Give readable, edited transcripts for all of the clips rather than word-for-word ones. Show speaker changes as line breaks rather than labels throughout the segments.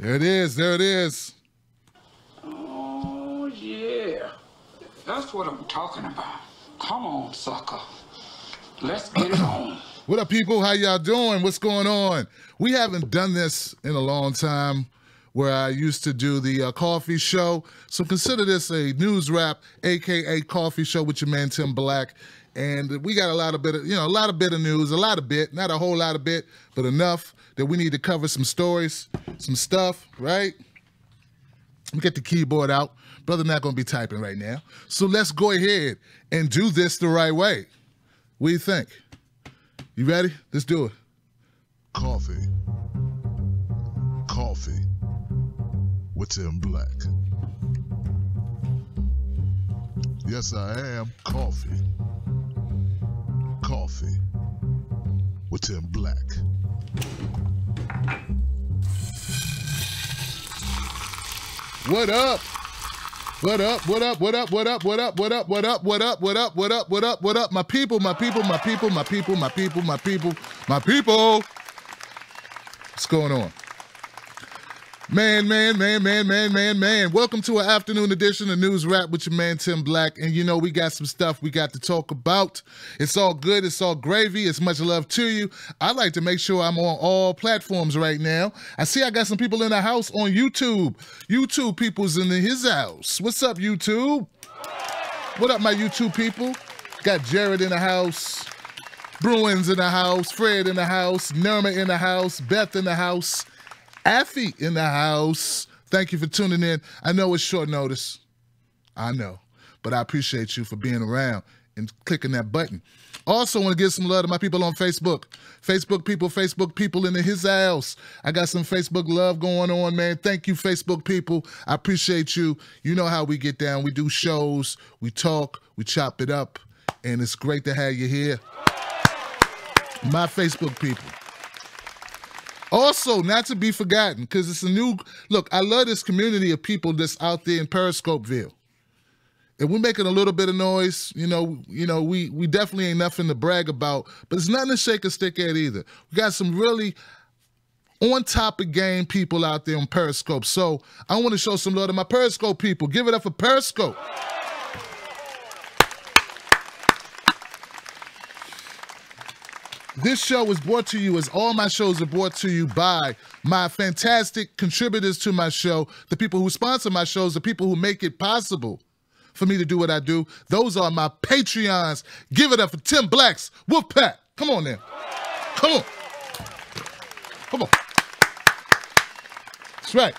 There it is. There it is.
Oh, yeah. That's what I'm talking about. Come on, sucker. Let's get it on.
What up, people? How y'all doing? What's going on? We haven't done this in a long time where I used to do the coffee show. So consider this a news wrap, a.k.a. coffee show with your man, Tim Black. And we got a lot of bit of news, not a whole lot of bit, but enough that we need to cover some stories, some stuff, right? We get the keyboard out. Brother not going to be typing right now. So let's go ahead and do this the right way. What do you think? You ready? Let's do it. Coffee. Coffee with Tim Black. Yes, I am. Coffee. Coffee with Tim Black. What up? What up? What up? What up? What up? What up? What up? What up? What up? What up? What up? What up? What up? My people, my people, my people, my people, my people, my people, my people. What's going on? Man. Welcome to an afternoon edition of News Wrap with your man, Tim Black. And you know, we got some stuff we got to talk about. It's all good. It's all gravy. It's much love to you. I like to make sure I'm on all platforms right now. I see I got some people in the house on YouTube. YouTube people's in his house. What's up, YouTube? What up, my YouTube people? Got Jared in the house. Bruins in the house. Fred in the house. Nirma in the house. Beth in the house. Affy in the house. Thank you for tuning in. I know it's short notice. I know. But I appreciate you for being around and clicking that button. Also want to give some love to my people on Facebook. Facebook people in his house. I got some Facebook love going on, man. Thank you, Facebook people. I appreciate you. You know how we get down. We do shows. We talk. We chop it up. And it's great to have you here. My Facebook people. Also, not to be forgotten, because it's a new, look, I love this community of people that's out there in Periscopeville. And we're making a little bit of noise, we definitely ain't nothing to brag about, but it's nothing to shake a stick at either. We got some really on top of game people out there on Periscope. So I want to show some love to my Periscope people. Give it up for Periscope. This show is brought to you, as all my shows are brought to you, by my fantastic contributors to my show, the people who sponsor my shows, the people who make it possible for me to do what I do. Those are my Patreons. Give it up for Tim Black's Wolfpack. Come on now. Come on. Come on. That's right.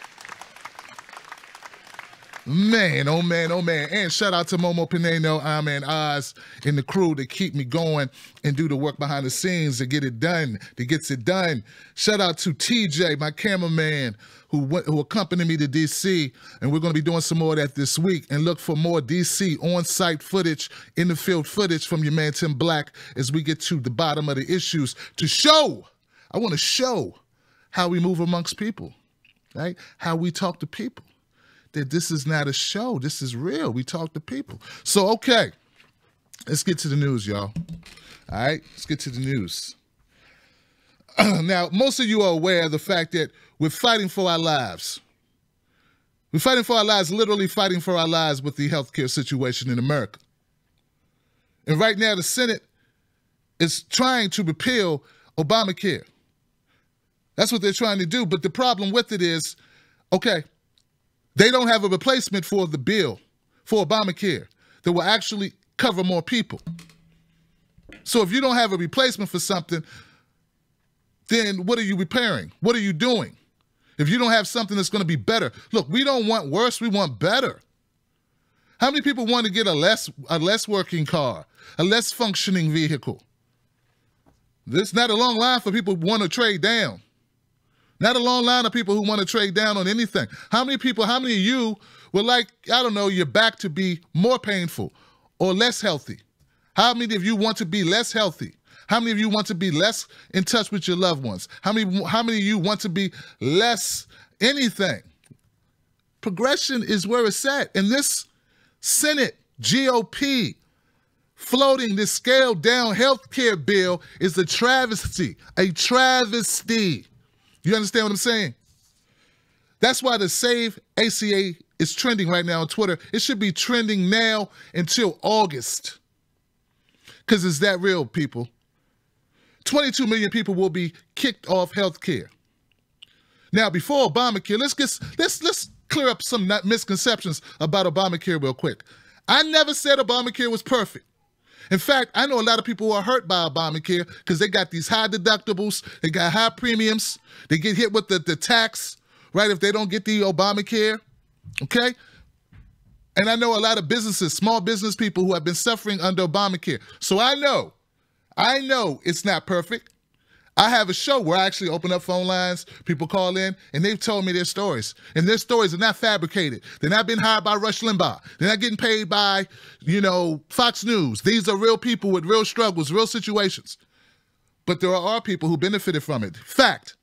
Man, oh man, oh man. And shout out to Momo Pineno, and Oz, and the crew that keep me going and do the work behind the scenes to get it done, that gets it done. Shout out to TJ, my cameraman, who accompanied me to DC, and we're going to be doing some more of that this week. And look for more DC on-site footage, in-the-field footage from your man Tim Black as we get to the bottom of the issues to show, I want to show how we move amongst people, right? How we talk to people. That this is not a show. This is real. We talk to people. So, okay, let's get to the news, y'all. All right, let's get to the news. Now, most of you are aware of the fact that we're fighting for our lives. We're fighting for our lives, literally fighting for our lives with the healthcare situation in America. And right now, the Senate is trying to repeal Obamacare. That's what they're trying to do. But the problem with it is, okay, they don't have a replacement for the bill, for Obamacare, that will actually cover more people. So if you don't have a replacement for something, then what are you repairing? What are you doing? If you don't have something that's going to be better. Look, we don't want worse, we want better. How many people want to get a less working car, a less functioning vehicle? There's not a long line for people who want to trade down. Not a long line of people who want to trade down on anything. How many of you would like, I don't know, your back to be more painful or less healthy? How many of you want to be less healthy? How many of you want to be less in touch with your loved ones? How many of you want to be less anything? Progression is where it's at. And this Senate GOP floating this scaled down healthcare bill is a travesty, a travesty. You understand what I'm saying? That's why the Save ACA is trending right now on Twitter. It should be trending now until August. Because it's that real, people. 22 million people will be kicked off health care. Now, before Obamacare, let's clear up some misconceptions about Obamacare real quick. I never said Obamacare was perfect. In fact, I know a lot of people who are hurt by Obamacare because they got these high deductibles, they got high premiums, they get hit with the tax, right, if they don't get the Obamacare, okay? And I know a lot of businesses, small business people who have been suffering under Obamacare. So I know it's not perfect. I have a show where I actually open up phone lines, people call in, and they've told me their stories. And their stories are not fabricated. They're not being hired by Rush Limbaugh. They're not getting paid by, Fox News. These are real people with real struggles, real situations. But there are people who benefited from it. Fact,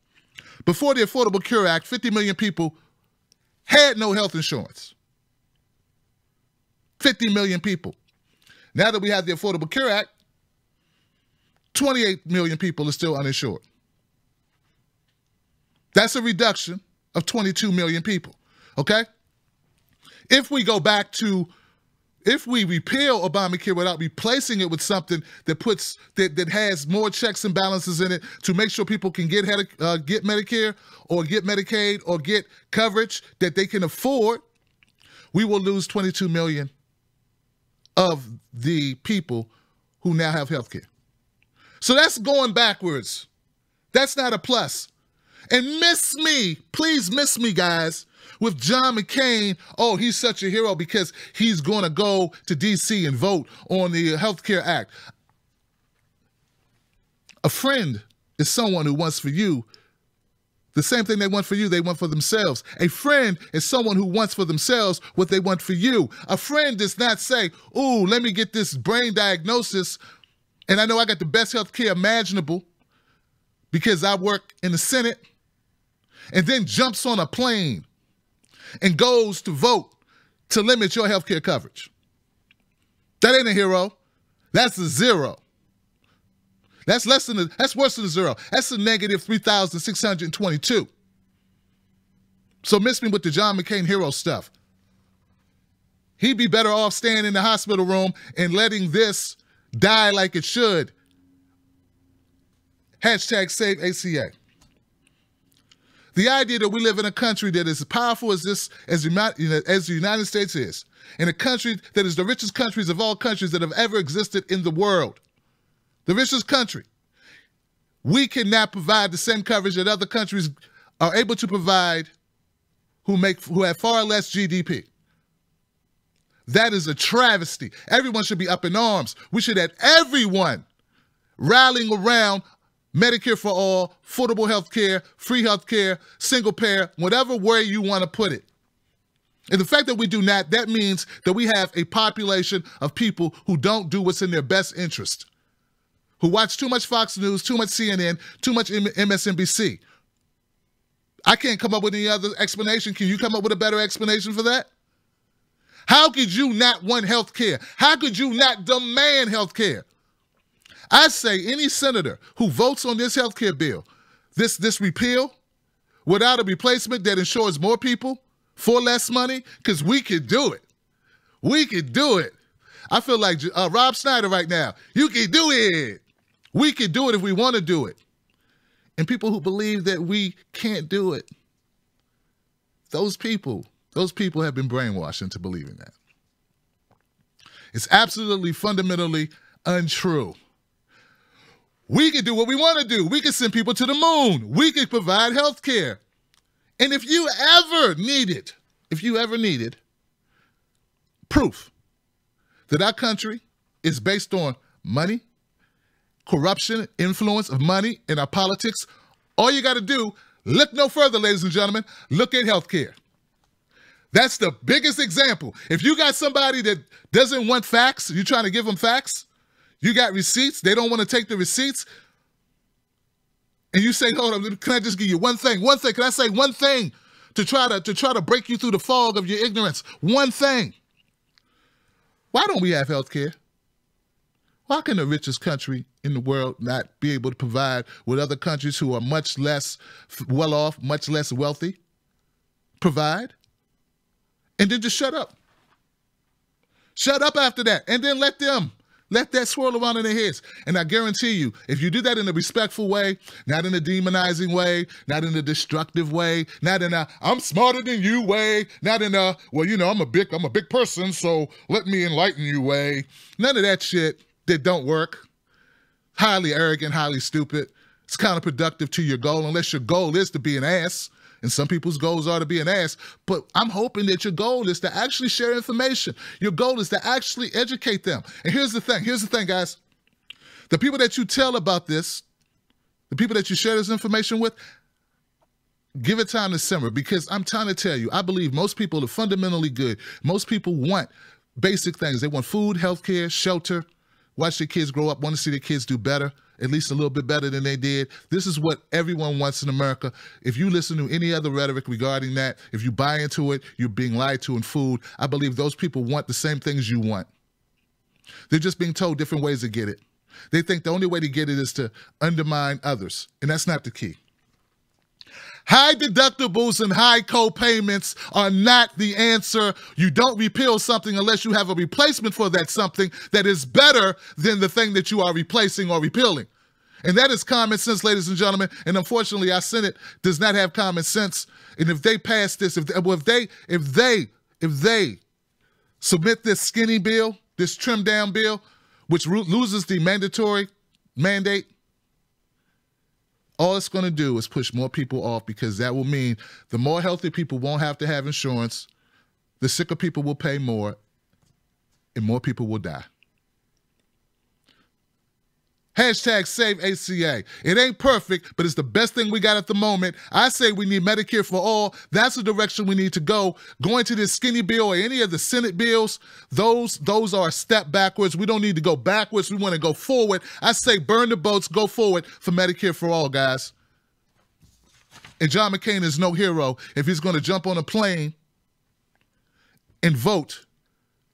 before the Affordable Care Act, 50 million people had no health insurance. 50 million people. Now that we have the Affordable Care Act, 28 million people are still uninsured. That's a reduction of 22 million people, okay? If we repeal Obamacare without replacing it with something that has more checks and balances in it to make sure people can get Medicare or get Medicaid or get coverage that they can afford, we will lose 22 million of the people who now have health care. So that's going backwards. That's not a plus. And please miss me, guys, with John McCain. Oh, he's such a hero because he's going to go to D.C. and vote on the Health Care Act. A friend is someone who wants for you the same thing they want for you, they want for themselves. A friend is someone who wants for themselves what they want for you. A friend does not say, ooh, let me get this brain diagnosis, and I know I got the best health care imaginable because I work in the Senate, and then jumps on a plane and goes to vote to limit your health care coverage. That ain't a hero. That's a zero. That's worse than a zero. That's a negative 3,622. So miss me with the John McCain hero stuff. He'd be better off staying in the hospital room and letting this die like it should. Hashtag Save ACA. The idea that we live in a country that is as powerful as the United States is, in a country that is the richest countries of all countries that have ever existed in the world, the richest country, we cannot provide the same coverage that other countries are able to provide who have far less GDP. That is a travesty. Everyone should be up in arms. We should have everyone rallying around Medicare for all, affordable health care, free health care, single payer, whatever way you want to put it. And the fact that we do not, that means that we have a population of people who don't do what's in their best interest, who watch too much Fox News, too much CNN, too much MSNBC. I can't come up with any other explanation. Can you come up with a better explanation for that? How could you not want health care? How could you not demand health care? I say any senator who votes on this health care bill, this repeal, without a replacement that ensures more people for less money, because we could do it. We could do it. I feel like Rob Schneider right now. You can do it. We could do it if we want to do it. And people who believe that we can't do it, those people have been brainwashed into believing that. It's absolutely fundamentally untrue. We can do what we want to do. We can send people to the moon. We can provide health care. And if you ever needed proof that our country is based on money, corruption, influence of money in our politics, all you got to do, look no further, ladies and gentlemen, look at health care. That's the biggest example. If you got somebody that doesn't want facts, you're trying to give them facts, you got receipts, they don't want to take the receipts, and you say, hold on, can I just give you one thing? One thing, can I say one thing to try to break you through the fog of your ignorance? One thing. Why don't we have health care? Why can the richest country in the world not be able to provide what other countries who are much less well off, much less wealthy, provide, and then just shut up. Shut up after that, and then let that swirl around in their heads. And I guarantee you, if you do that in a respectful way, not in a demonizing way, not in a destructive way, not in a I'm smarter than you way, not in a well, you know, I'm a big person, so let me enlighten you way. None of that shit that don't work. Highly arrogant, highly stupid. It's counterproductive to your goal, unless your goal is to be an ass. And some people's goals are to be an ass. But I'm hoping that your goal is to actually share information. Your goal is to actually educate them. And here's the thing, guys. The people that you tell about this, the people that you share this information with, give it time to simmer, because I'm trying to tell you, I believe most people are fundamentally good. Most people want basic things. They want food, healthcare, shelter, watch their kids grow up, want to see their kids do better, at least a little bit better than they did. This is what everyone wants in America. If you listen to any other rhetoric regarding that, if you buy into it, you're being lied to in food. I believe those people want the same things you want. They're just being told different ways to get it. They think the only way to get it is to undermine others, and that's not the key. High deductibles and high co-payments are not the answer. You don't repeal something unless you have a replacement for that something that is better than the thing that you are replacing or repealing. And that is common sense, ladies and gentlemen. And unfortunately, our Senate does not have common sense. And if they pass this, if they submit this skinny bill, this trimmed down bill, which loses the mandatory mandate, all it's going to do is push more people off, because that will mean the more healthy people won't have to have insurance, the sicker people will pay more, and more people will die. Hashtag save ACA. It ain't perfect, but it's the best thing we got at the moment. I say we need Medicare for all. That's the direction we need to go. Going to this skinny bill or any of the Senate bills, those are a step backwards. We don't need to go backwards. We want to go forward. I say burn the boats, go forward for Medicare for all, guys. And John McCain is no hero if he's going to jump on a plane and vote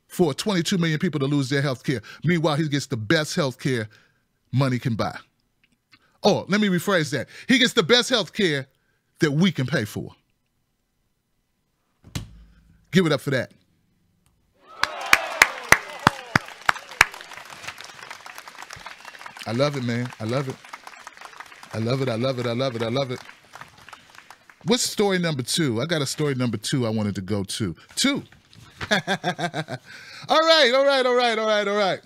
for 22 million people to lose their health care. Meanwhile, he gets the best health care money can buy. Oh, let me rephrase that. He gets the best health care that we can pay for. Give it up for that. I love it, man. I love it. I love it. I love it. I love it. I love it. What's story number 2? I got a story number 2 I wanted to go to. 2. All right.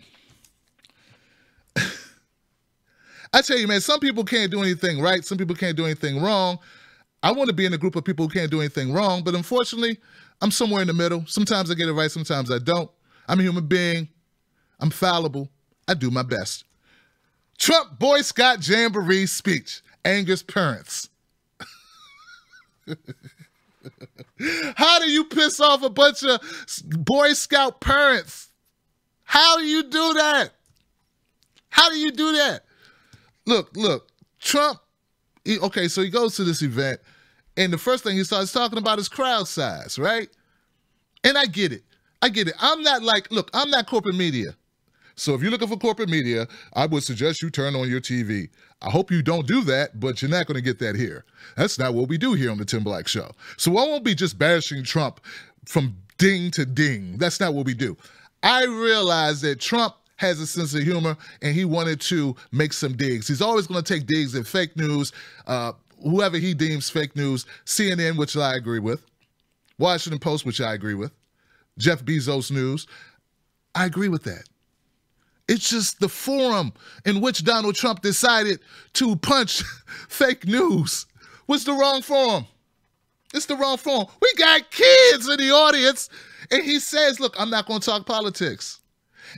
I tell you, man, some people can't do anything right. Some people can't do anything wrong. I want to be in a group of people who can't do anything wrong, but unfortunately, I'm somewhere in the middle. Sometimes I get it right, sometimes I don't. I'm a human being. I'm fallible. I do my best. Trump Boy Scout Jamboree speech angers parents. How do you piss off a bunch of Boy Scout parents? How do you do that? How do you do that? Look, Trump, okay, so he goes to this event, and the first thing he starts talking about is crowd size, right? And I get it. I'm not corporate media. So if you're looking for corporate media, I would suggest you turn on your TV. I hope you don't do that, but you're not going to get that here. That's not what we do here on the Tim Black Show. So I won't be just bashing Trump from ding to ding. That's not what we do. I realize that Trump has a sense of humor, and he wanted to make some digs. He's always going to take digs at fake news, whoever he deems fake news, CNN, which I agree with, Washington Post, which I agree with, Jeff Bezos News. I agree with that. It's just the forum in which Donald Trump decided to punch fake news was the wrong forum. It's the wrong forum. We got kids in the audience, and he says, look, I'm not going to talk politics.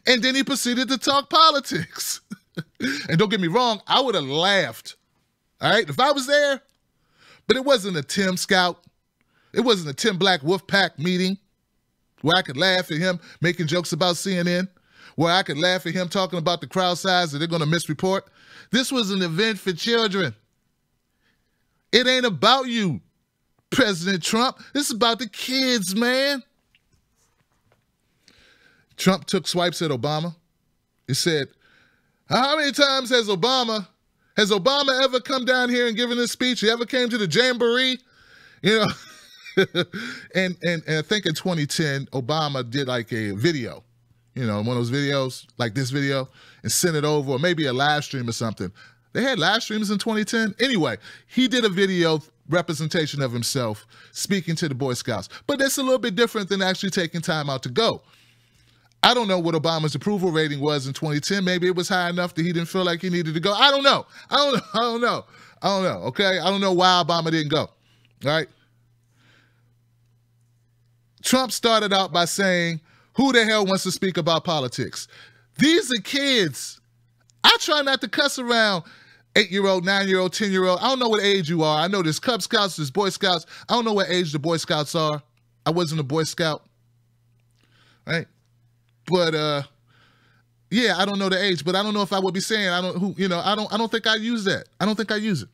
And then he proceeded to talk politics. And don't get me wrong, I would have laughed, all right, if I was there. But it wasn't a Tim Scout. It wasn't a Tim Black Wolf Pack meeting where I could laugh at him making jokes about CNN, where I could laugh at him talking about the crowd size that they're going to misreport. This was an event for children. It ain't about you, President Trump. This is about the kids, man. Trump took swipes at Obama. He said, how many times has Obama ever come down here and given this speech? He ever came to the Jamboree? You know, and I think in 2010, Obama did like a video, you know, one of those videos, like this video, and sent it over, or maybe a live stream or something. They had live streams in 2010. Anyway, he did a video representation of himself speaking to the Boy Scouts. But that's a little bit different than actually taking time out to go. I don't know what Obama's approval rating was in 2010. Maybe it was high enough that he didn't feel like he needed to go. I don't know. Okay? I don't know why Obama didn't go. All right? Trump started out by saying, who the hell wants to speak about politics? These are kids. I try not to cuss around 8-year-old, 9-year-old, 10-year-old. I don't know what age you are. I know there's Cub Scouts, there's Boy Scouts. I don't know what age the Boy Scouts are. I wasn't a Boy Scout. Right? But yeah, I don't know the age, but I don't know if I would be saying I don't think I use that. I don't think I use it.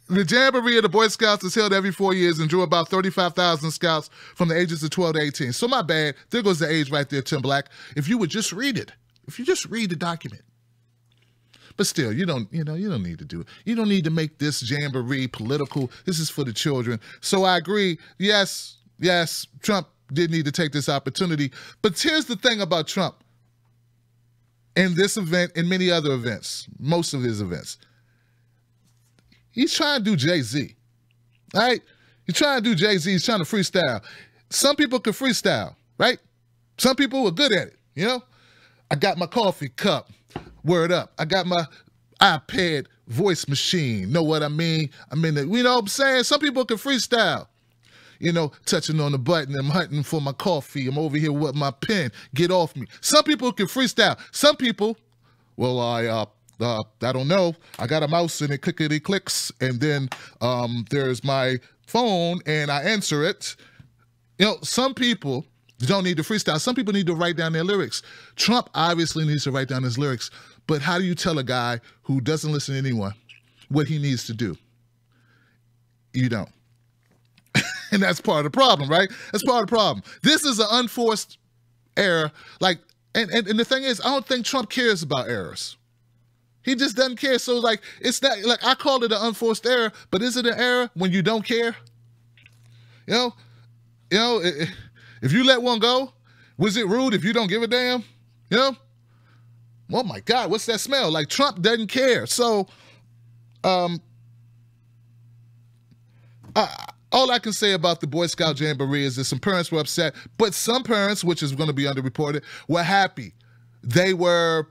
The Jamboree of the Boy Scouts is held every 4 years and drew about 35,000 scouts from the ages of 12 to 18. So my bad. There goes the age right there, Tim Black. If you would just read it. If you just read the document. But still, you don't need to do it. You don't need to make this Jamboree political. This is for the children. So I agree. Yes, Trump did need to take this opportunity. But here's the thing about Trump. In this event, in many other events, most of his events, he's trying to do Jay-Z, all right? He's trying to do Jay-Z. He's trying to freestyle. Some people can freestyle, right? Some people are good at it, you know? I got my coffee cup, word up. I got my iPad voice machine, know what I mean? I mean, you know what I'm saying? Some people can freestyle. You know, touching on the button, I'm hunting for my coffee. I'm over here with my pen. Get off me. Some people can freestyle. Some people, well, I don't know. I got a mouse and it clickety clicks, and then there's my phone and I answer it. You know, some people don't need to freestyle. Some people need to write down their lyrics. Trump obviously needs to write down his lyrics, but how do you tell a guy who doesn't listen to anyone what he needs to do? You don't. And that's part of the problem, right? That's part of the problem. This is an unforced error. Like, and the thing is, I don't think Trump cares about errors. He just doesn't care. So, like, it's not, like, I call it an unforced error, but is it an error when you don't care? You know, if you let one go, was it rude if you don't give a damn? You know? Oh my God, what's that smell? Like, Trump doesn't care. So, all I can say about the Boy Scout Jamboree is that some parents were upset, but some parents, which is going to be underreported, were happy. They were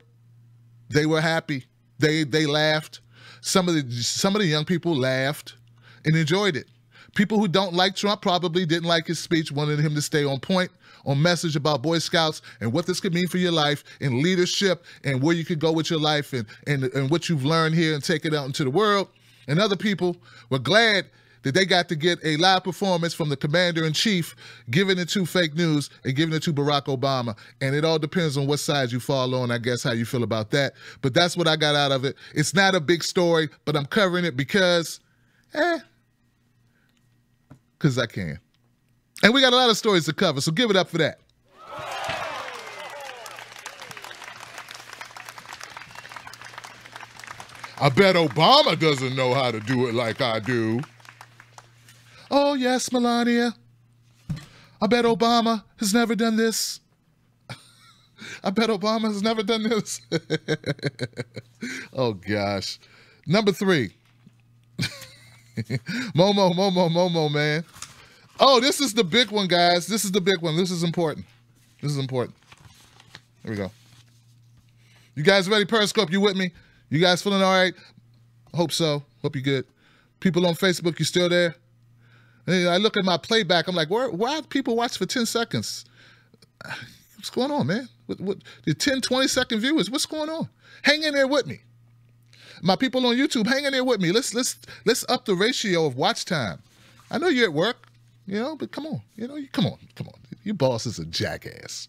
happy. They laughed. Some of the young people laughed and enjoyed it. People who don't like Trump probably didn't like his speech, wanted him to stay on point, on message about Boy Scouts and what this could mean for your life and leadership and where you could go with your life and what you've learned here and take it out into the world. And other people were glad that they got to get a live performance from the commander-in-chief, giving it to fake news and giving it to Barack Obama. And it all depends on what side you fall on, I guess, how you feel about that. But that's what I got out of it. It's not a big story, but I'm covering it because I can. And we got a lot of stories to cover, so give it up for that. I bet Obama doesn't know how to do it like I do. Oh, yes, Melania. I bet Obama has never done this. I bet Obama has never done this. Oh, gosh. Number 3. Momo, man. Oh, this is the big one, guys. This is the big one. This is important. This is important. Here we go. You guys ready, Periscope? You with me? You guys feeling all right? Hope so. Hope you're good. People on Facebook, you still there? And I look at my playback. I'm like, why do people watch for 10 seconds? What's going on, man? What the 10, 20-second viewers, what's going on? Hang in there with me. My people on YouTube, hang in there with me. Let's up the ratio of watch time. I know you're at work, you know, but come on. You know, come on. Your boss is a jackass.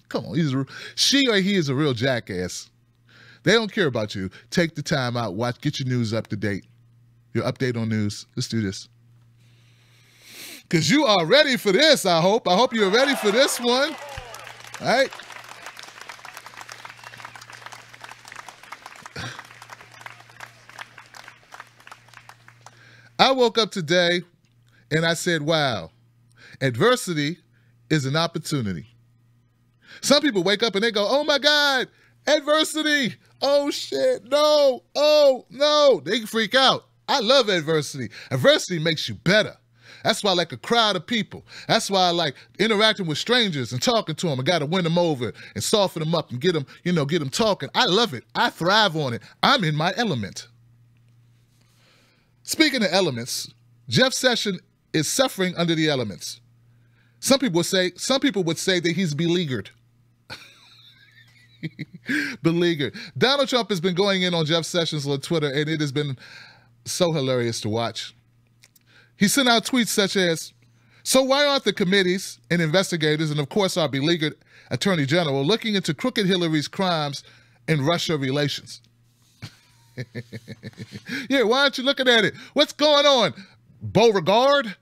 Come on. She or he is a real jackass. They don't care about you. Take the time out. Watch. Get your news up to date. Your update on news. Let's do this. Because you are ready for this, I hope. I hope you're ready for this one. All right. I woke up today and I said, wow, adversity is an opportunity. Some people wake up and they go, oh my God, adversity. Oh shit, no, oh no. They freak out. I love adversity. Adversity makes you better. That's why I like a crowd of people. That's why I like interacting with strangers and talking to them. I got to win them over and soften them up and get them talking. I love it. I thrive on it. I'm in my element. Speaking of elements, Jeff Sessions is suffering under the elements. Some people would say that he's beleaguered. Beleaguered. Donald Trump has been going in on Jeff Sessions on Twitter, and it has been so hilarious to watch. He sent out tweets such as, so why aren't the committees and investigators, and of course our beleaguered Attorney General, looking into crooked Hillary's crimes and Russia relations? Yeah, why aren't you looking at it? What's going on, Beauregard?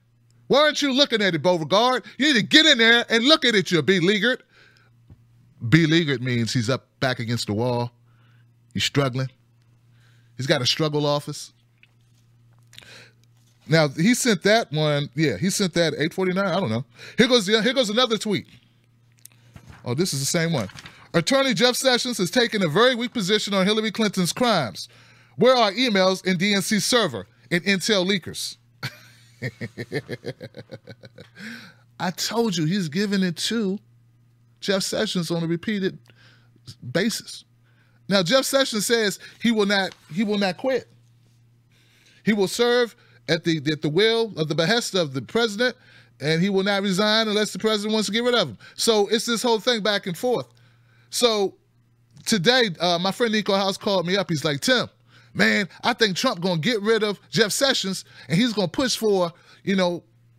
Why aren't you looking at it, Beauregard? You need to get in there and look at it, you're beleaguered. Beleaguered means he's up back against the wall. He's struggling. He's got a struggle office. Now, he sent that one. Yeah, he sent that at 8:49. I don't know. Here goes another tweet. Oh, this is the same one. Attorney Jeff Sessions has taken a very weak position on Hillary Clinton's crimes. Where are emails in DNC server and intel leakers? I told you he's giving it to Jeff Sessions on a repeated basis. Now, Jeff Sessions says he will not quit. He will serve at the will of the behest of the president, and he will not resign unless the president wants to get rid of him. So it's this whole thing back and forth. So today, my friend Nico House called me up. He's like, Tim, man, I think Trump going to get rid of Jeff Sessions, and he's going to push for,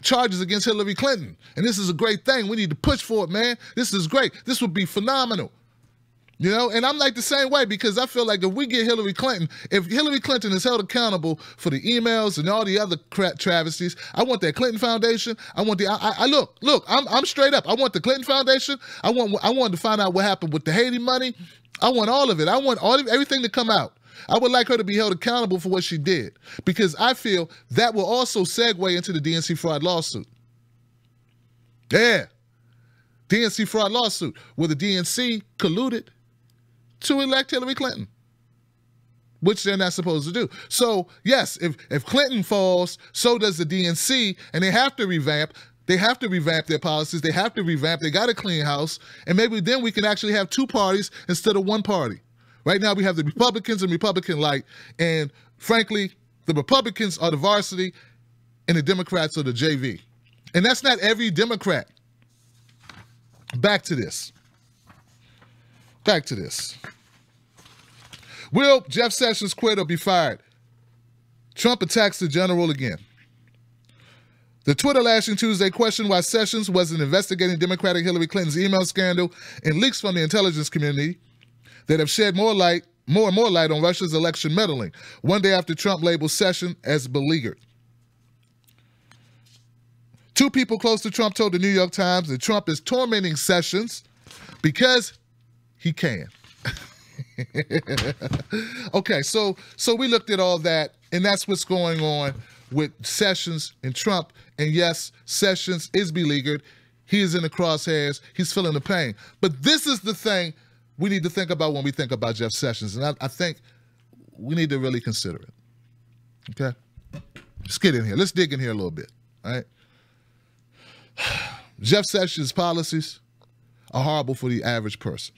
charges against Hillary Clinton. And this is a great thing. We need to push for it, man. This is great. This would be phenomenal. And I'm like the same way, because I feel like if we get Hillary Clinton, if Hillary Clinton is held accountable for the emails and all the other travesties, I want that Clinton Foundation. I want look, I'm straight up. I want the Clinton Foundation. I want to find out what happened with the Haiti money. I want all of it. I want everything to come out. I would like her to be held accountable for what she did, because I feel that will also segue into the DNC fraud lawsuit. Yeah. DNC fraud lawsuit, where the DNC colluded to elect Hillary Clinton, which they're not supposed to do. So, yes, if Clinton falls, so does the DNC, and they have to revamp. They have to revamp their policies. They have to revamp. They got a clean house, and maybe then we can actually have two parties instead of one party. Right now we have the Republicans and Republican-like, and frankly, the Republicans are the varsity and the Democrats are the JV. And that's not every Democrat. Back to this. Will Jeff Sessions quit or be fired? Trump attacks the general again. The Twitter lashing Tuesday questioned why Sessions wasn't investigating Democratic Hillary Clinton's email scandal and leaks from the intelligence community that have shed more and more light on Russia's election meddling, one day after Trump labeled Sessions as beleaguered. Two people close to Trump told the New York Times that Trump is tormenting Sessions because he can. Okay, so we looked at all that, and that's what's going on with Sessions and Trump. And yes, Sessions is beleaguered. He is in the crosshairs. He's feeling the pain. But this is the thing we need to think about when we think about Jeff Sessions. And I think we need to really consider it. Okay? Let's get in here. Let's dig in here a little bit. All right? Jeff Sessions' policies are horrible for the average person.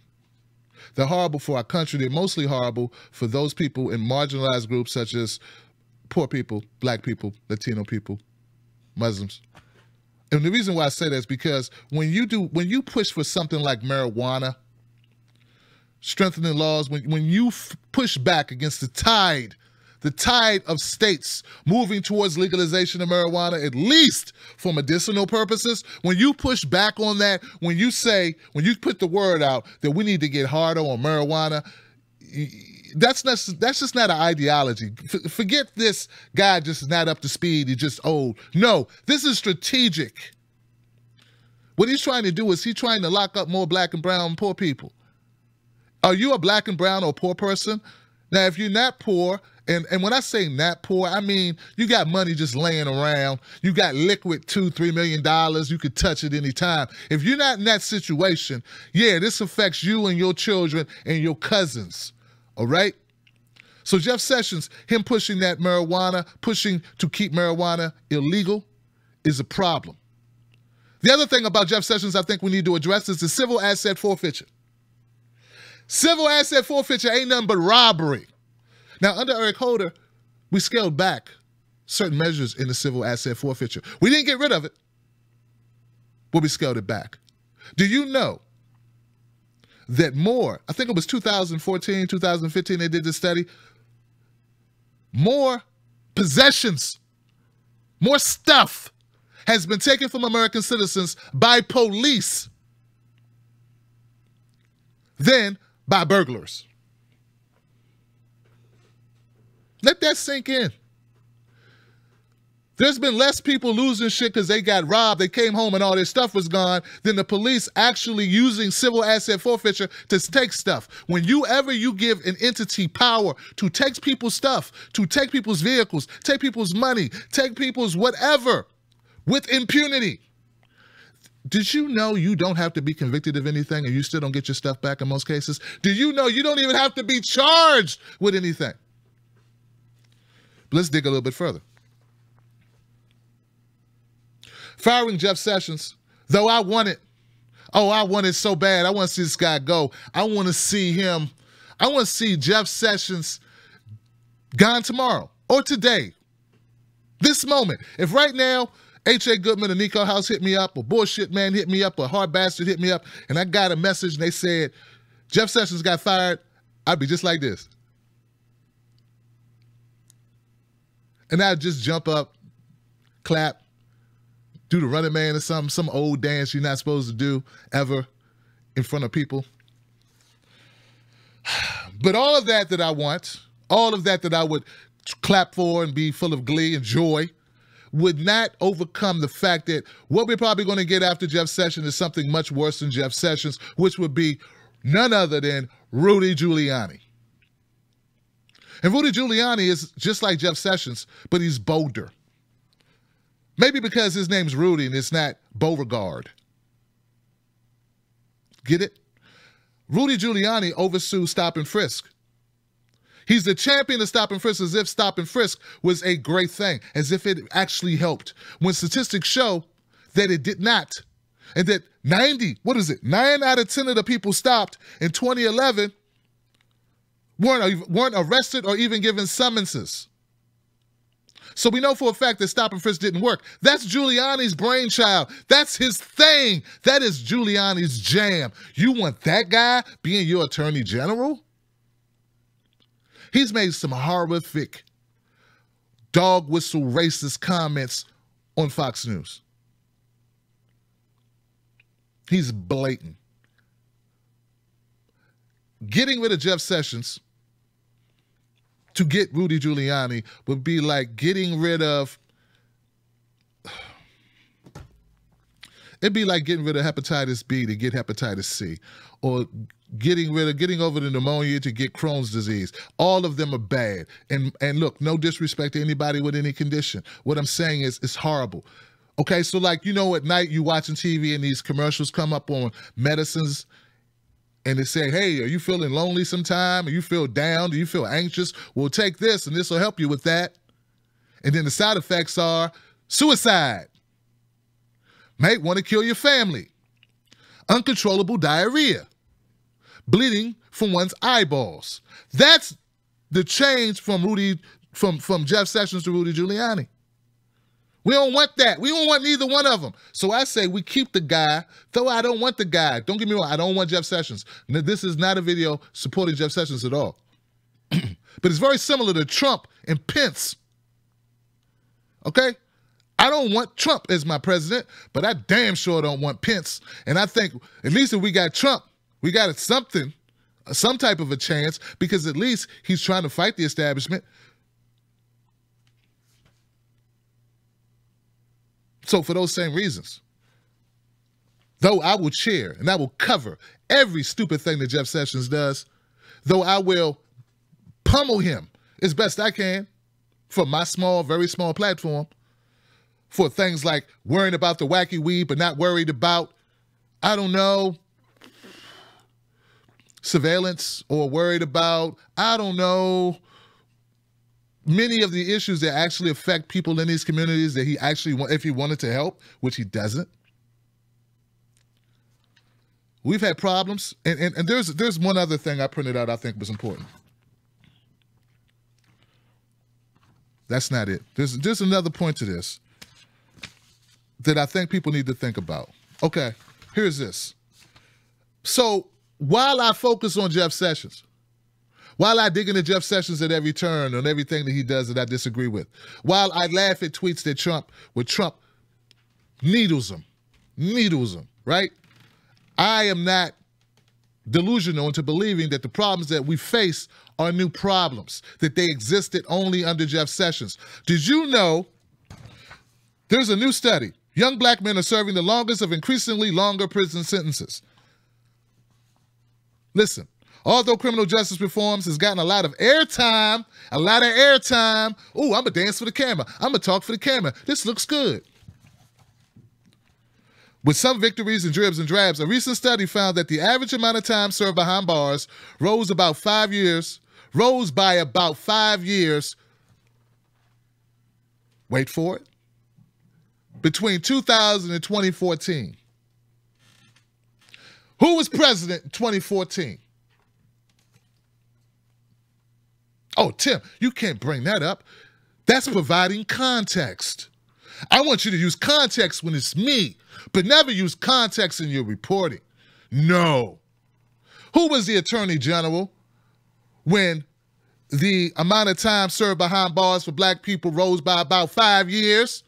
They're horrible for our country. They're mostly horrible for those people in marginalized groups such as poor people, black people, Latino people, Muslims. And the reason why I say that is because when you push for something like marijuana, strengthening laws, when you push back against the tide of states moving towards legalization of marijuana, at least for medicinal purposes, when you push back on that, when you put the word out that we need to get harder on marijuana, that's just not an ideology. Forget this guy just is not up to speed, he's just old. No, this is strategic. What he's trying to do is he's trying to lock up more black and brown poor people. Are you a black and brown or poor person? Now, if you're not poor And when I say not poor, I mean you got money just laying around. You got liquid $2-3 million. You could touch it anytime. If you're not in that situation, yeah, this affects you and your children and your cousins. All right? So Jeff Sessions, him pushing that marijuana, pushing to keep marijuana illegal is a problem. The other thing about Jeff Sessions I think we need to address is the civil asset forfeiture. Civil asset forfeiture ain't nothing but robbery. Now, under Eric Holder, we scaled back certain measures in the civil asset forfeiture. We didn't get rid of it, but we scaled it back. Do you know that more, I think it was 2014, 2015, they did this study, more possessions, more stuff has been taken from American citizens by police than by burglars. Let that sink in. There's been less people losing shit because they got robbed, they came home and all their stuff was gone, than the police actually using civil asset forfeiture to take stuff. Whenever you give an entity power to take people's stuff, to take people's vehicles, take people's money, take people's whatever, with impunity. Did you know you don't have to be convicted of anything and you still don't get your stuff back in most cases? Do you know you don't even have to be charged with anything? But let's dig a little bit further. Firing Jeff Sessions, though I want it so bad. I want to see this guy go. I want to see Jeff Sessions gone tomorrow or today, this moment. If right now, H.A. Goodman and Nico House hit me up, or Bullshit Man hit me up, or Hard Bastard hit me up, and I got a message and they said, Jeff Sessions got fired, I'd be just like this. And I'd just jump up, clap, do the Running Man or something, some old dance you're not supposed to do ever in front of people. But all of that I want, all of that I would clap for and be full of glee and joy, would not overcome the fact that what we're probably going to get after Jeff Sessions is something much worse than Jeff Sessions, which would be none other than Rudy Giuliani. And Rudy Giuliani is just like Jeff Sessions, but he's bolder. Maybe because his name's Rudy and it's not Beauregard. Get it? Rudy Giuliani oversued stop and frisk. He's the champion of stop and frisk, as if stop and frisk was a great thing, as if it actually helped. When statistics show that it did not, and that 9 out of 10 of the people stopped in 2011 weren't arrested or even given summonses. So we know for a fact that stop and frisk didn't work. That's Giuliani's brainchild. That's his thing. That is Giuliani's jam. You want that guy being your attorney general? He's made some horrific, dog whistle racist comments on Fox News. He's blatant. Getting rid of Jeff Sessions to get Rudy Giuliani would be like getting rid of, it'd be like getting rid of hepatitis B to get hepatitis C, or getting over the pneumonia to get Crohn's disease. All of them are bad. And look, no disrespect to anybody with any condition. What I'm saying is it's horrible. Okay, so like, you know, at night you watching TV and these commercials come up on medicines and they say, hey, are you feeling lonely sometime? Or you feel down? Do you feel anxious? Well, take this and this will help you with that. And then the side effects are suicide. Might want to kill your family. Uncontrollable diarrhea. Bleeding from one's eyeballs. That's the change from Jeff Sessions to Rudy Giuliani. We don't want that. We don't want neither one of them. So I say we keep the guy, though I don't want the guy. Don't get me wrong, I don't want Jeff Sessions. This is not a video supporting Jeff Sessions at all. But it's very similar to Trump and Pence. Okay? I don't want Trump as my president, but I damn sure don't want Pence. And I think at least if we got Trump, we got something, some type of a chance, because at least he's trying to fight the establishment. So for those same reasons, though I will cheer and I will cover every stupid thing that Jeff Sessions does, though I will pummel him as best I can for my small, very small platform, for things like worrying about the wacky weed, but not worried about, I don't know, surveillance, or worried about, I don't know, many of the issues that actually affect people in these communities that he actually, if he wanted to help, which he doesn't. We've had problems, and there's one other thing I printed out I think was important. That's not it. There's another point to this that I think people need to think about. Okay, here's this. So while I focus on Jeff Sessions, while I dig into Jeff Sessions at every turn on everything that he does that I disagree with, while I laugh at tweets that Trump needles him, right? I am not delusional into believing that the problems that we face are new problems, that they existed only under Jeff Sessions. Did you know there's a new study? Young black men are serving the longest of increasingly longer prison sentences. Listen, although criminal justice reforms has gotten a lot of airtime, ooh, I'm gonna dance for the camera. I'm gonna talk for the camera. This looks good. With some victories and dribs and drabs, a recent study found that the average amount of time served behind bars rose by about 5 years. Wait for it. Between 2000 and 2014. Who was president in 2014? Oh, Tim, you can't bring that up. That's providing context. I want you to use context when it's me, but never use context in your reporting. No. Who was the Attorney General when the amount of time served behind bars for black people rose by about 5 years?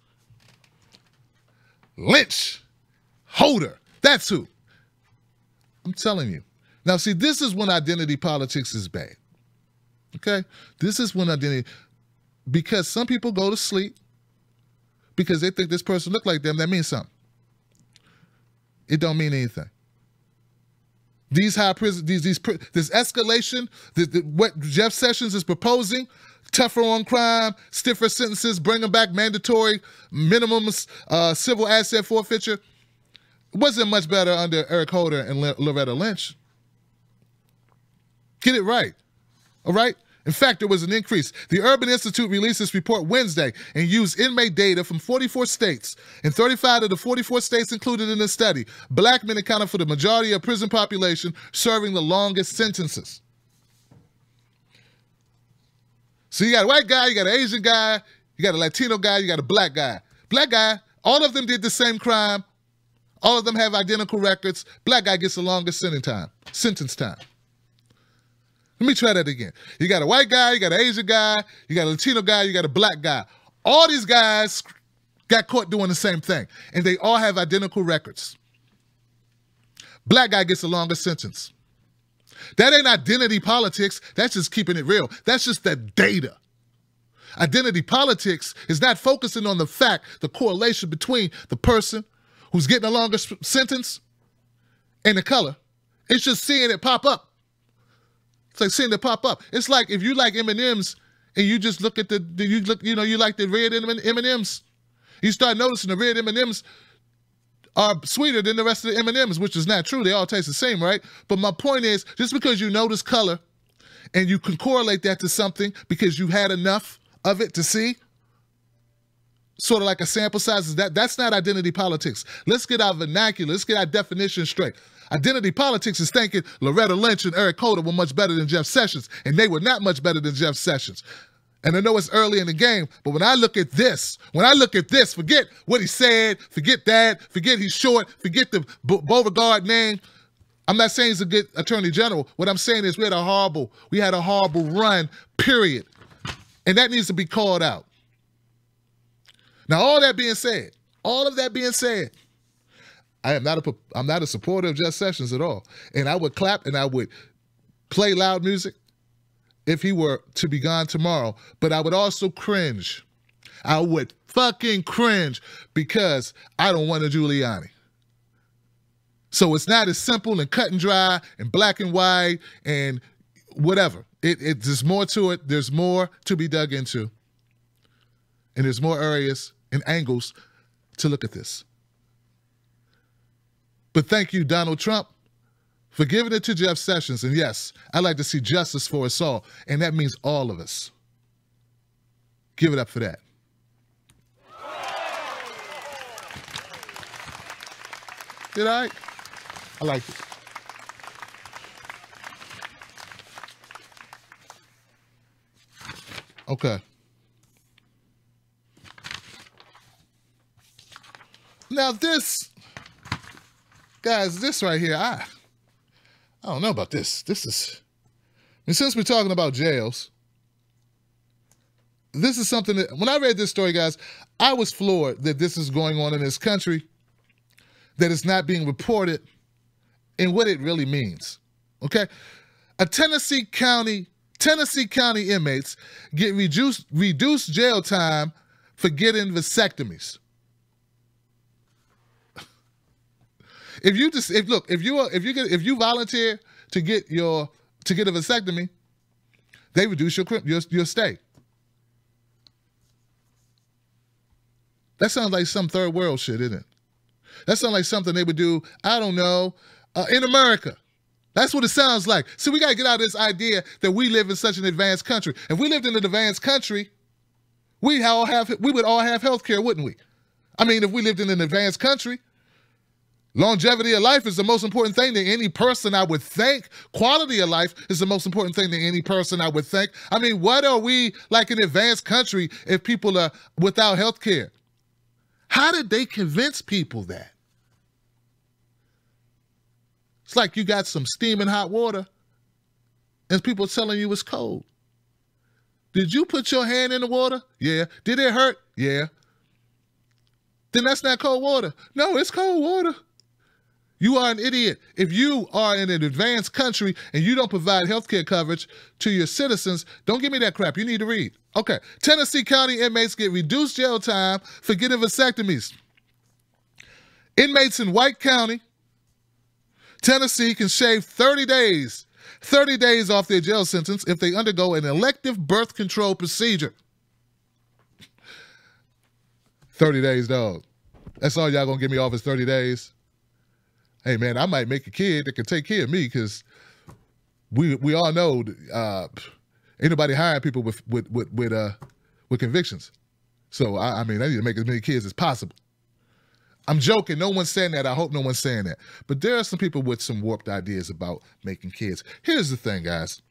Lynch. Holder. That's who. I'm telling you. Now, see, this is when identity politics is bad. Okay? This is when identity, because some people go to sleep because they think this person look like them, that means something. It don't mean anything. These high prison, this escalation, what Jeff Sessions is proposing, tougher on crime, stiffer sentences, bringing back mandatory minimums, civil asset forfeiture, wasn't much better under Eric Holder and Loretta Lynch. Get it right, all right? In fact, there was an increase. The Urban Institute released this report Wednesday and used inmate data from 44 states. In 35 of the 44 states included in the study, black men accounted for the majority of prison population serving the longest sentences. So you got a white guy, you got an Asian guy, you got a Latino guy, you got a black guy. Black guy, all of them did the same crime. All of them have identical records. Black guy gets the longest sentence time. Let me try that again. You got a white guy, you got an Asian guy, you got a Latino guy, you got a black guy. All these guys got caught doing the same thing, and they all have identical records. Black guy gets the longest sentence. That ain't identity politics. That's just keeping it real. That's just the data. Identity politics is not focusing on the fact, the correlation between the person who's getting the longest sentence and the color. It's just seeing it pop up. It's like seeing it pop up. It's like if you like M&Ms and you just look at you like the red M&Ms. You start noticing the red M&Ms are sweeter than the rest of the M&Ms, which is not true. They all taste the same, right? But my point is, just because you notice color and you can correlate that to something because you had enough of it to see, sort of like a sample size, that's not identity politics. Let's get our vernacular, let's get our definition straight. Identity politics is thinking Loretta Lynch and Eric Holder were much better than Jeff Sessions, and they were not much better than Jeff Sessions. And I know it's early in the game, but when I look at this, forget what he said, forget that, forget he's short, forget the Beauregard name. I'm not saying he's a good attorney general. What I'm saying is we had a horrible run, period. And that needs to be called out. Now, all of that being said, I'm not a supporter of Jeff Sessions at all. And I would clap and I would play loud music if he were to be gone tomorrow. But I would also cringe. I would fucking cringe because I don't want a Giuliani. So it's not as simple and cut and dry and black and white and whatever. There's more to it. There's more to be dug into. And there's more areas and angles to look at this. But thank you, Donald Trump, for giving it to Jeff Sessions. And yes, I'd like to see justice for us all. And that means all of us. Give it up for that. Did I? I like it. Okay. Now this, guys, this right here, I don't know about this. This is, and since we're talking about jails, this is something that, when I read this story, guys, I was floored that this is going on in this country, that it's not being reported, and what it really means, okay? Tennessee County inmates get reduced jail time for getting vasectomies. If you volunteer to get a vasectomy, they reduce your stay. That sounds like some third world shit, isn't it? That sounds like something they would do, I don't know, in America. That's what it sounds like. See, we got to get out of this idea that we live in such an advanced country. If we lived in an advanced country, we would all have health care, wouldn't we? I mean, if we lived in an advanced country, longevity of life is the most important thing to any person, I would think. Quality of life is the most important thing to any person, I would think. I mean, what are we like an advanced country if people are without health care? How did they convince people that? It's like you got some steaming hot water and people telling you it's cold. Did you put your hand in the water? Yeah. Did it hurt? Yeah. Then that's not cold water. No, it's cold water. You are an idiot. If you are in an advanced country and you don't provide health care coverage to your citizens, don't give me that crap. You need to read. Okay. Tennessee County inmates get reduced jail time for getting vasectomies. Inmates in White County, Tennessee can shave 30 days off their jail sentence if they undergo an elective birth control procedure. 30 days, dog. That's all y'all gonna give me off is 30 days? Hey, man, I might make a kid that can take care of me because we all know ain't nobody hiring people with convictions. So, I mean, I need to make as many kids as possible. I'm joking. No one's saying that. I hope no one's saying that. But there are some people with some warped ideas about making kids. Here's the thing, guys.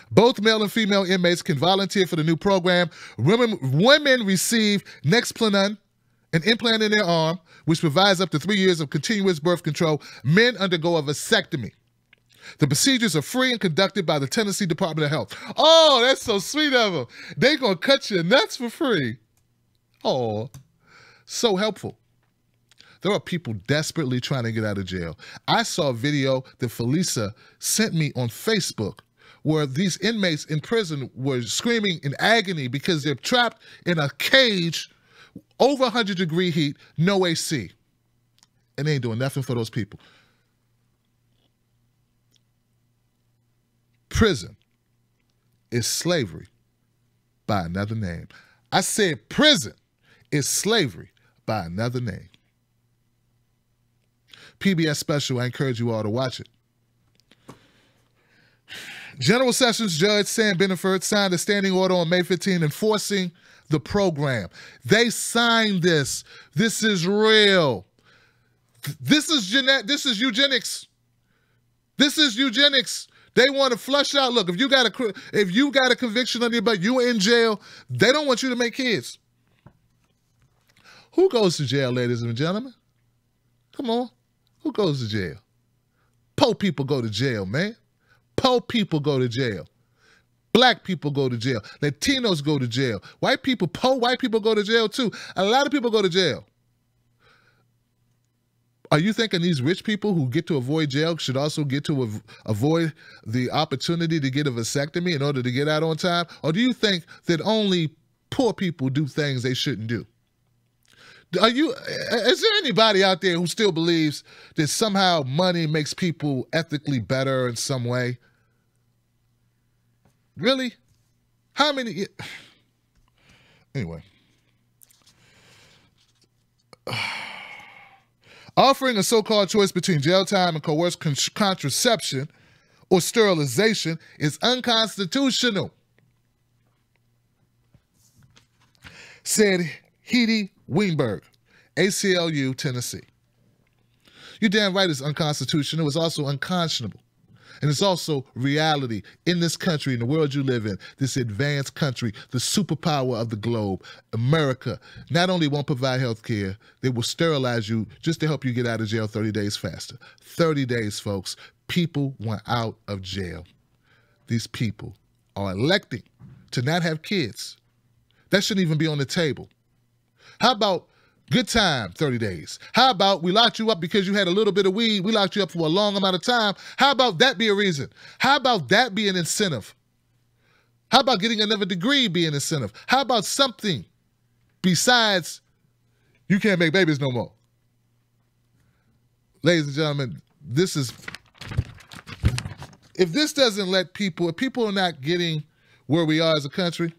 Both male and female inmates can volunteer for the new program. Women receive Nexplanon, an implant in their arm, which provides up to 3 years of continuous birth control. Men undergo a vasectomy. The procedures are free and conducted by the Tennessee Department of Health. Oh, that's so sweet of them. They're going to cut your nuts for free. Oh, so helpful. There are people desperately trying to get out of jail. I saw a video that Felisa sent me on Facebook where these inmates in prison were screaming in agony because they're trapped in a cage over 100-degree heat, no AC. And they ain't doing nothing for those people. Prison is slavery by another name. I said prison is slavery by another name. PBS special, I encourage you all to watch it. General Sessions Judge Sam Beniford signed a standing order on May 15 enforcing the program. They signed this. This is real. This is eugenics. This is eugenics. They want to flush out. Look, if you got a conviction on your butt, you in jail. They don't want you to make kids. Who goes to jail, ladies and gentlemen? Come on. Who goes to jail? Poor people go to jail, man. Poor people go to jail. Black people go to jail. Latinos go to jail. Poor white people go to jail too. A lot of people go to jail. Are you thinking these rich people who get to avoid jail should also get to avoid the opportunity to get a vasectomy in order to get out on time? Or do you think that only poor people do things they shouldn't do? Is there anybody out there who still believes that somehow money makes people ethically better in some way? Really? How many? Anyway. Offering a so-called choice between jail time and coerced contraception or sterilization is unconstitutional, said Heidi Weinberg, ACLU, Tennessee. You're damn right it's unconstitutional. It's also unconscionable. And it's also reality in this country, in the world you live in, this advanced country, the superpower of the globe, America. Not only won't provide health care, they will sterilize you just to help you get out of jail 30 days faster. 30 days, folks. People want out of jail. These people are electing to not have kids. That shouldn't even be on the table. How about good time, 30 days? How about we locked you up because you had a little bit of weed? We locked you up for a long amount of time. How about that be a reason? How about that be an incentive? How about getting another degree be an incentive? How about something besides you can't make babies no more? Ladies and gentlemen, if this doesn't let people, if people are not getting where we are as a country,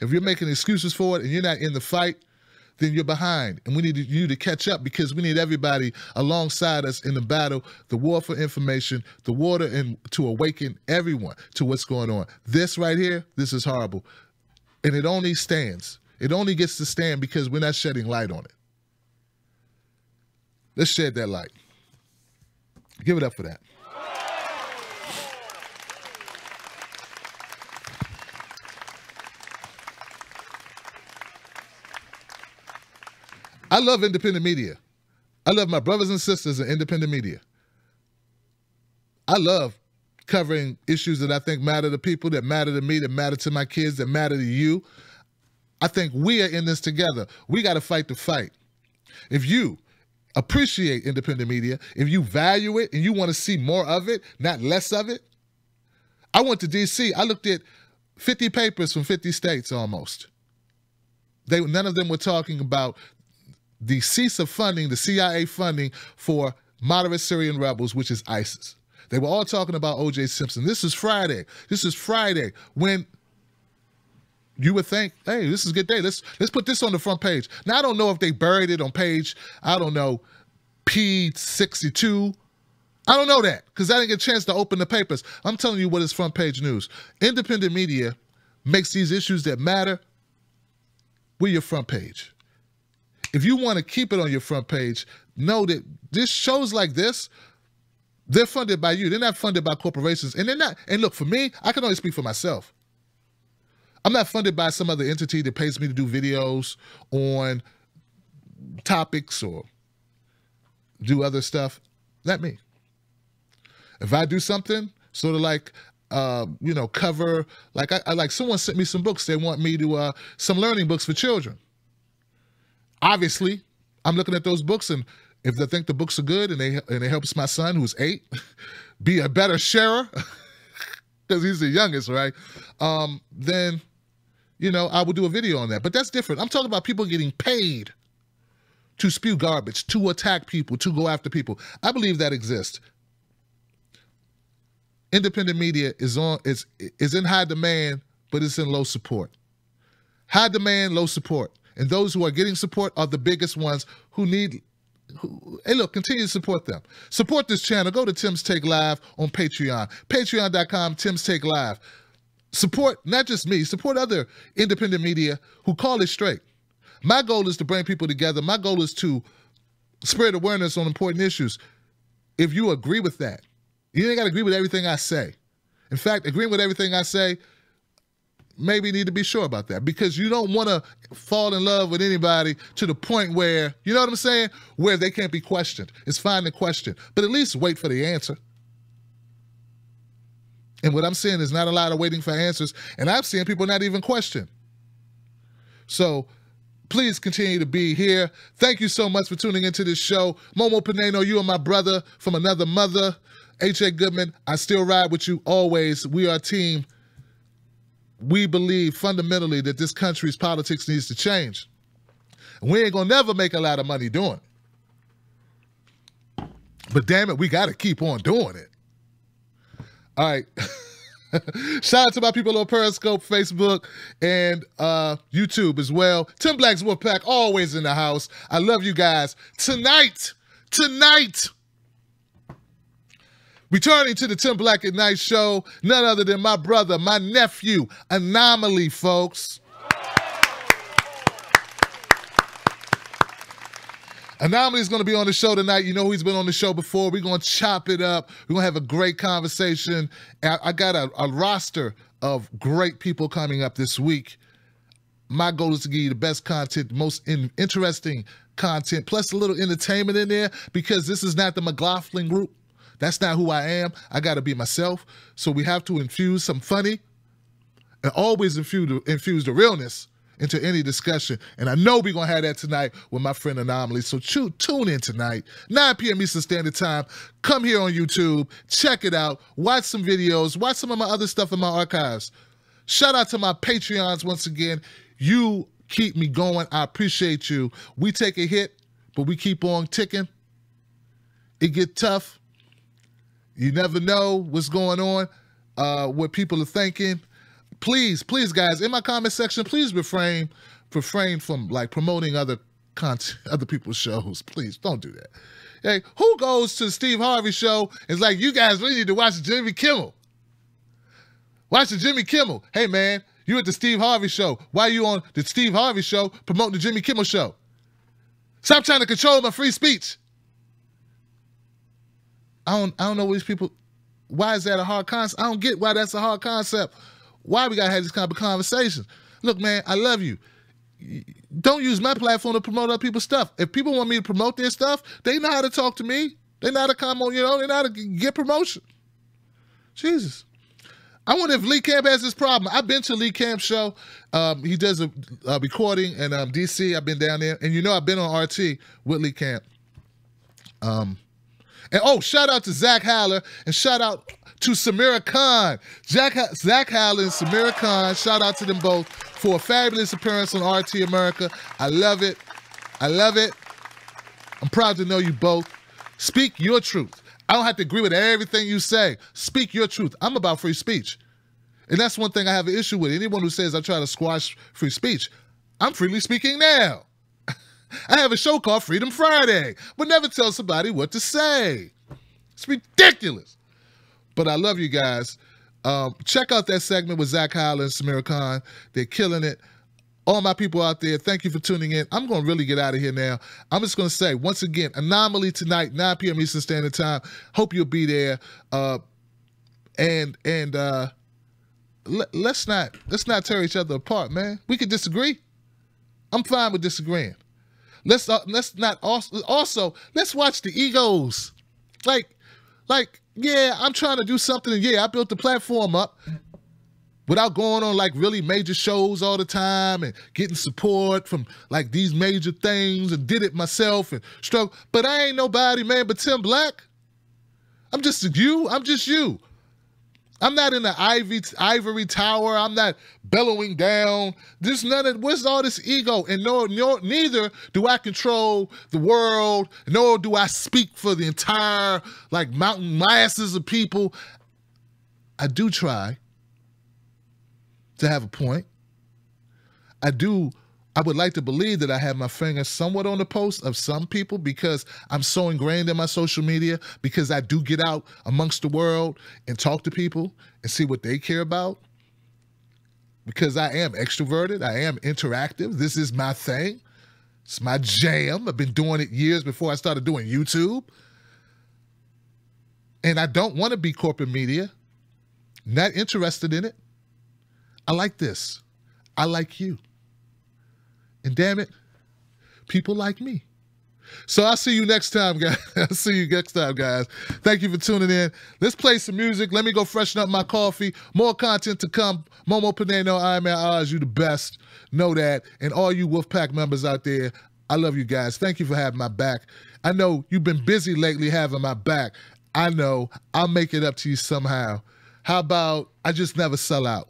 if you're making excuses for it and you're not in the fight, then you're behind. And we need you to catch up because we need everybody alongside us in the battle, the war for information, the war to awaken everyone to what's going on. This right here, this is horrible. And it only stands. It only gets to stand because we're not shedding light on it. Let's shed that light. Give it up for that. I love independent media. I love my brothers and sisters in independent media. I love covering issues that I think matter to people, that matter to me, that matter to my kids, that matter to you. I think we are in this together. We got to fight the fight. If you appreciate independent media, if you value it and you want to see more of it, not less of it. I went to D.C. I looked at 50 papers from 50 states almost. None of them were talking about the cease of funding, the CIA funding for moderate Syrian rebels, which is ISIS. They were all talking about O.J. Simpson. This is Friday. This is Friday when you would think, hey, this is a good day. Let's put this on the front page. Now, I don't know if they buried it on page, I don't know, P62. I don't know that because I didn't get a chance to open the papers. I'm telling you what is front page news. Independent media makes these issues that matter with your front page. If you want to keep it on your front page, know that this shows like this, they're funded by you. They're not funded by corporations. And they're not, and look, for me, I can only speak for myself. I'm not funded by some other entity that pays me to do videos on topics or do other stuff. Not me. If I do something, sort of like, cover, like someone sent me some books. They want me to, some learning books for children. Obviously, I'm looking at those books, and if they think the books are good and it helps my son, who's 8, be a better sharer, because he's the youngest, right? Then, I will do a video on that. But that's different. I'm talking about people getting paid to spew garbage, to attack people, to go after people. I believe that exists. Independent media is in high demand, but it's in low support. High demand, low support. And those who are getting support are the biggest ones who need, hey, look, continue to support them. Support this channel. Go to Tim's Take Live on Patreon. Patreon.com, Tim's Take Live. Support not just me, support other independent media who call it straight. My goal is to bring people together. My goal is to spread awareness on important issues. If you agree with that, you ain't got to agree with everything I say. In fact, agreeing with everything I say, maybe need to be sure about that because you don't want to fall in love with anybody to the point where, you know what I'm saying, where they can't be questioned. It's fine to question, but at least wait for the answer. And what I'm saying is not a lot of waiting for answers, and I've seen people not even question. So please continue to be here. Thank you so much for tuning into this show. Momo Pineno, you are my brother from another mother. H.A. Goodman, I still ride with you always. We are a team. We believe fundamentally that this country's politics needs to change. And we ain't gonna never make a lot of money doing it. But damn it, we gotta keep on doing it. All right. Shout out to my people on Periscope, Facebook, and YouTube as well. Tim Black's Wolfpack always in the house. I love you guys. Tonight, returning to the Tim Black at Night show, none other than my brother, my nephew, Anomaly, folks. Anomaly is going to be on the show tonight. You know he's been on the show before. We're going to chop it up. We're going to have a great conversation. I got a roster of great people coming up this week. My goal is to give you the best content, the most interesting content, plus a little entertainment in there, because this is not the McLaughlin group. That's not who I am. I got to be myself. So we have to infuse some funny and always infuse the realness into any discussion. And I know we're going to have that tonight with my friend Anomaly. So tune in tonight, 9 p.m. Eastern Standard Time. Come here on YouTube. Check it out. Watch some videos. Watch some of my other stuff in my archives. Shout out to my Patreons once again. You keep me going. I appreciate you. We take a hit, but we keep on ticking. It get tough. You never know what's going on, what people are thinking. Please, guys, in my comment section, please refrain from like promoting other people's shows. Please don't do that. Hey, who goes to the Steve Harvey show and is like, you guys really need to watch Jimmy Kimmel? Watch the Jimmy Kimmel. Hey, man, you at the Steve Harvey show. Why are you on the Steve Harvey show promoting the Jimmy Kimmel show? Stop trying to control my free speech. I don't know these people. Why is that a hard concept? I don't get why that's a hard concept. Why we gotta have these kind of conversations? Look, man, I love you. Don't use my platform to promote other people's stuff. If people want me to promote their stuff, they know how to talk to me. They know how to come on, they know how to get promotion. Jesus. I wonder if Lee Camp has this problem. I've been to Lee Camp's show. He does a recording in DC. I've been down there. And I've been on RT with Lee Camp. And shout out to Zach Haller and shout out to Samira Khan. Zach Haller and Samira Khan, shout out to them both for a fabulous appearance on RT America. I love it. I love it. I'm proud to know you both. Speak your truth. I don't have to agree with everything you say. Speak your truth. I'm about free speech. And that's one thing I have an issue with. Anyone who says I try to squash free speech, I'm freely speaking now. I have a show called Freedom Friday, but never tell somebody what to say. It's ridiculous. But I love you guys. Check out that segment with Zach Howland and Samira Khan. They're killing it. All my people out there, thank you for tuning in. I'm going to really get out of here now. I'm just going to say, once again, Anomaly tonight, 9 p.m. Eastern Standard Time. Hope you'll be there. Let's not tear each other apart, man. We can disagree. I'm fine with disagreeing. Let's not also let's watch the egos. Like, yeah, I'm trying to do something, and yeah, I built the platform up without going on like really major shows all the time and getting support from like these major things and did it myself and struggle. But I ain't nobody, man, but Tim Black. I'm just you. I'm just you. I'm not in the ivory tower. I'm not bellowing down. There's none of, where's all this ego? And neither do I control the world, nor do I speak for the entire like mountain masses of people. I do try to have a point. I would like to believe that I have my finger somewhat on the pulse of some people because I'm so ingrained in my social media, because I do get out amongst the world and talk to people and see what they care about, because I am extroverted, I am interactive. This is my thing. It's my jam. I've been doing it years before I started doing YouTube. And I don't want to be corporate media. Not interested in it. I like this. I like you. And damn it, people like me. So I'll see you next time, guys. I'll see you next time, guys. Thank you for tuning in. Let's play some music. Let me go freshen up my coffee. More content to come. Momo Pineno, Iron Man Oz, you the best. Know that. And all you Wolfpack members out there, I love you guys. Thank you for having my back. I know you've been busy lately having my back. I know. I'll make it up to you somehow. How about I just never sell out?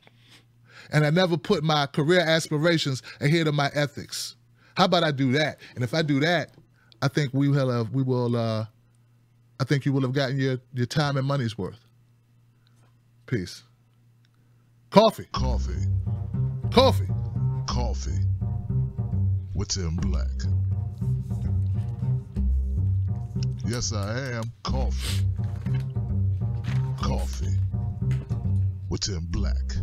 And I never put my career aspirations ahead of my ethics. How about I do that? And if I do that, I think I think you will have gotten your time and money's worth. Peace. Coffee.
Coffee.
Coffee.
Coffee. With Tim Black. Yes, I am. Coffee. Coffee. With Tim Black.